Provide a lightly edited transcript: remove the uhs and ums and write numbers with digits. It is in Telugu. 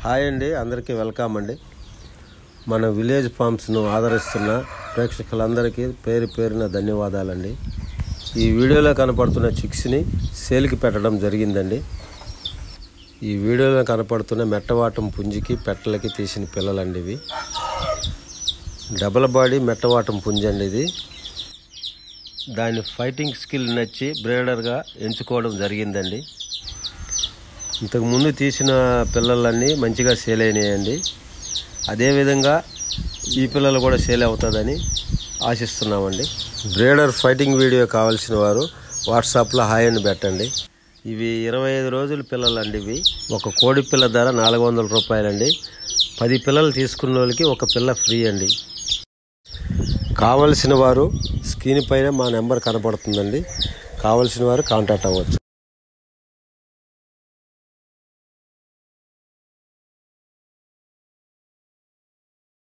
హాయ్ అండి, అందరికీ వెల్కమ్ అండి. మన విలేజ్ ఫార్మ్స్ను ఆదరిస్తున్న ప్రేక్షకులందరికీ పేరు పేరున ధన్యవాదాలండి. ఈ వీడియోలో కనపడుతున్న చిక్స్ని సేల్కి పెట్టడం జరిగిందండి. ఈ వీడియోలో కనపడుతున్న మెట్టవాటం పుంజికి పెట్టలకి తీసిన పిల్లలండి. ఇవి డబల్ బాడీ మెట్టవాటం పుంజి అండి. ఇది దాని ఫైటింగ్ స్కిల్ నచ్చి బ్రీడర్గా ఎంచుకోవడం జరిగిందండి. ఇంతకుముందు తీసిన పిల్లలన్నీ మంచిగా సేల్ అయినాయండి. అదేవిధంగా ఈ పిల్లలు కూడా సేల్ అవుతుందని ఆశిస్తున్నామండి. బ్రీడర్ ఫైటింగ్ వీడియో కావాల్సిన వారు వాట్సాప్లో హాయ్ అని పెట్టండి. ఇవి 25 రోజుల పిల్లలండి. ఇవి ఒక కోడి పిల్ల ధర 400 రూపాయలండి. 10 పిల్లలు తీసుకున్న వాళ్ళకి ఒక పిల్ల ఫ్రీ అండి. కావలసిన వారు స్క్రీన్ పైన మా నెంబర్ కనపడుతుందండి. కావలసిన వారు కాంటాక్ట్ అవ్వచ్చు.